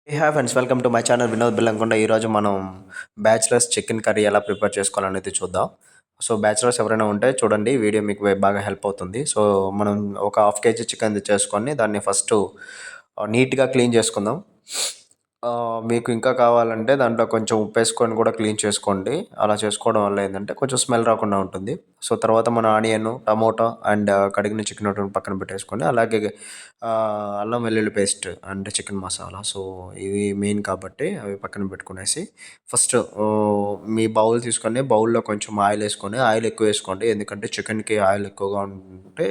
Hi friends, welcome to my channel Vinod Billamkonda. ఈరోజు మనం bachelors chicken curry ఎలా ప్రిపేర్ చేసుకోవాలనేది చూద్దాం. సో బ్యాచిలర్స్ ఎవరైనా ఉంటే చూడండి, వీడియో మీకు బాగా హెల్ప్ అవుతుంది. సో మనం ఒక హాఫ్ కేజీ చికెన్ తెచ్చేసుకొని దాన్ని ఫస్ట్ నీట్గా క్లీన్ చేసుకుందాం. మీకు ఇంకా కావాలంటే దాంట్లో కొంచెం ఉప్పు వేసుకొని కూడా క్లీన్ చేసుకోండి. అలా చేసుకోవడం వల్ల ఏంటంటే కొంచెం స్మెల్ రాకుండా ఉంటుంది. సో తర్వాత మన ఆనియన్, టమోటా అండ్ కడిగిన చికెన్ పక్కన పెట్టేసుకొని, అలాగే అల్లం వెల్లుల్లి paste and chicken masala, so ఇవి మెయిన్ కాబట్టి అవి పక్కన పెట్టుకునేసి ఫస్ట్ మీ బౌల్ తీసుకొని బౌల్లో కొంచెం ఆయిల్ వేసుకొని, ఆయిల్ ఎక్కువ వేసుకోండి. ఎందుకంటే చికెన్కి ఆయిల్ ఎక్కువగా ఉంటే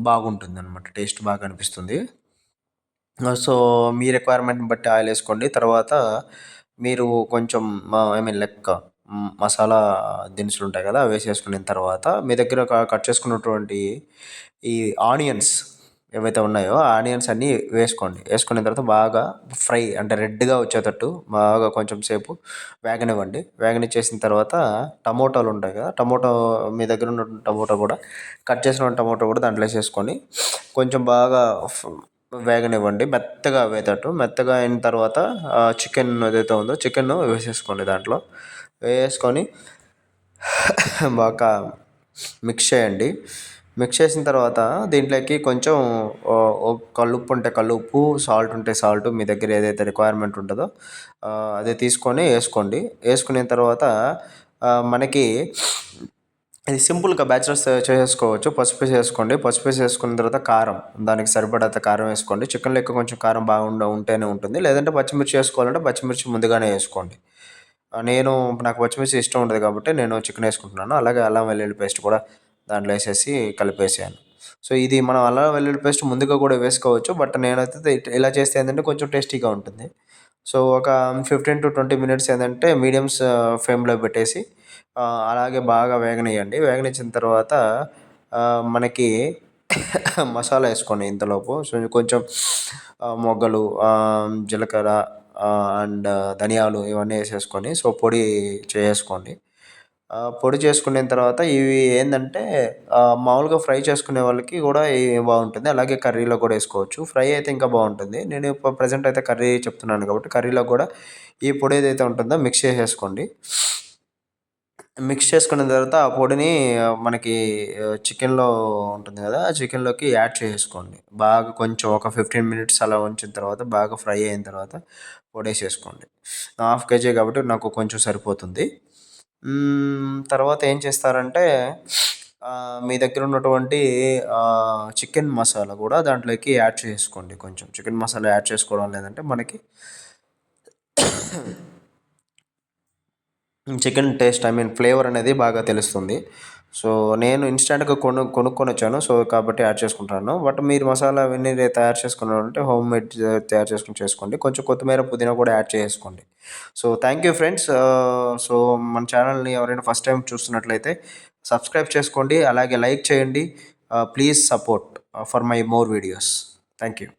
బాగుంటుంది అనమాట, టేస్ట్ బాగా అనిపిస్తుంది. సో మీ రిక్వైర్మెంట్‌ని బట్టి ఆయిల్ ఏసుకోండి. తర్వాత మీరు కొంచెం ఐ మీన్ లైక్ మసాలా దినుసులుంటాయి కదా! అవి వేసేసుకున్న తర్వాత మీ దగ్గర కట్ చేసుకున్నటువంటి ఈ ఆనియన్స్ ఏవైతే ఉన్నాయో, ఆ ఆనియన్స్ అన్నీ వేసుకోండి. వేసుకున్న తర్వాత బాగా ఫ్రై అంటే రెడ్‌గా వచ్చేటట్టు బాగా కొంచెం సేపు వేగనివ్వండి. వేగనిచ్చేసిన తర్వాత టమోటాలు ఉంటాయి కదా! మీ దగ్గర ఉన్న టమోటా కూడా కట్ చేసిన టమోటా కూడా దాంట్లో ఏసేసుకొని కొంచెం బాగా వేగనివ్వండి. మెత్తగా అయ్యేటట్టు. మెత్తగా అయిన తర్వాత చికెన్ ఏదైతే ఉందో చికెన్ వేసేసుకోండి దాంట్లో. వేసుకొని బాగా మిక్స్ చేయండి. మిక్స్ చేసిన తర్వాత దీంట్లోకి కొంచెం కల్లుప్పు ఉంటే కల్లుప్పు, సాల్ట్ ఉంటే సాల్ట్, మీ దగ్గర ఏదైతే రిక్వైర్మెంట్ ఉంటుందో అదే తీసుకొని వేసుకోండి. వేసుకున్న తర్వాత మనకి ఇది సింపుల్గా బ్యాచిలర్స్ చేసేసుకోవచ్చు. పసుపు వేసేసుకోండి. పసుపు వేసుకున్న తర్వాత కారం, దానికి సరిపడంత కారం వేసుకోండి. చికెన్లో ఎక్కువ కొంచెం కారం ఉంటేనే ఉంటుంది. లేదంటే పచ్చిమిర్చి వేసుకోవాలంటే పచ్చిమిర్చి ముందుగానే వేసుకోండి. నాకు పచ్చిమిర్చి ఇష్టం ఉండదు కాబట్టి నేను చికెన్ వేసుకుంటున్నాను. అలాగే అల్లం వెల్లుల్లి పేస్ట్ కూడా దాంట్లో వేసేసి కలిపేసాను. సో ఇది మనం అల్లం వెల్లుల్లి పేస్ట్ ముందుగా కూడా వేసుకోవచ్చు. బట్ నేనైతే ఇలా చేస్తే ఏంటంటే కొంచెం టేస్టీగా ఉంటుంది. సో ఒక 15-20 మినిట్స్ ఏంటంటే మీడియం ఫ్లేమ్లో పెట్టేసి అలాగే బాగా వేగనియండి. వేగనిచ్చిన తర్వాత మనకి మసాలా వేసుకోండి ఇంతలోపు. సో కొంచెం మొగ్గలు, జీలకర్ర అండ్ ధనియాలు ఇవన్నీ వేసేసుకొని సో పొడి చేసుకోండి. పొడి చేసుకున్న తర్వాత ఇవి ఏంటంటే మామూలుగా ఫ్రై చేసుకునే వాళ్ళకి కూడా బాగుంటుంది. అలాగే కర్రీలో కూడా వేసుకోవచ్చు. ఫ్రై అయితే ఇంకా బాగుంటుంది. నేను ఇప్పుడు ప్రజెంట్ అయితే కర్రీ చెప్తున్నాను కాబట్టి కర్రీలో కూడా ఈ పొడి ఏదైతే ఉంటుందో మిక్స్ చేసేసుకోండి. మిక్స్ చేసుకున్న తర్వాత ఆ పొడిని మనకి చికెన్‌లో ఉంటుంది కదా! ఆ చికెన్‌లోకి యాడ్ చేసేసుకోండి. బాగా కొంచెం ఒక 15 మినిట్స్ అలా ఉంచిన తర్వాత బాగా ఫ్రై అయిన తర్వాత పొడేసేసుకోండి. హాఫ్ కేజీ కాబట్టి నాకు కొంచెం సరిపోతుంది. తర్వాత ఏం చేస్తారంటే మీ దగ్గర ఉన్నటువంటి చికెన్ మసాలా కూడా దాంట్లోకి యాడ్ చేసుకోండి. కొంచెం చికెన్ మసాలా యాడ్ చేసుకోవడం లేదంటే మనకి chicken taste I mean flavour అనేది బాగా తెలుస్తుంది. సో నేను ఇన్‌స్టాంట్‌గా కొనుక్కొనొచ్చాను. సో కాబట్టి యాడ్ చేసుకుంటున్నాను. బట్ మీరు మసాలా అవన్నీ తయారు చేసుకున్నారంటే హోమ్‌మేడ్ తయారు చేసుకొని చేసుకోండి. కొంచెం కొత్తిమీర, పుదీనా కూడా యాడ్ చేసుకోండి. So thank you friends. So మన ఛానల్‌ని ఎవరైనా ఫస్ట్ టైం చూస్తున్నట్లయితే సబ్స్క్రైబ్ చేసుకోండి. అలాగే లైక్ చేయండి. Please support for my more videos. Thank you.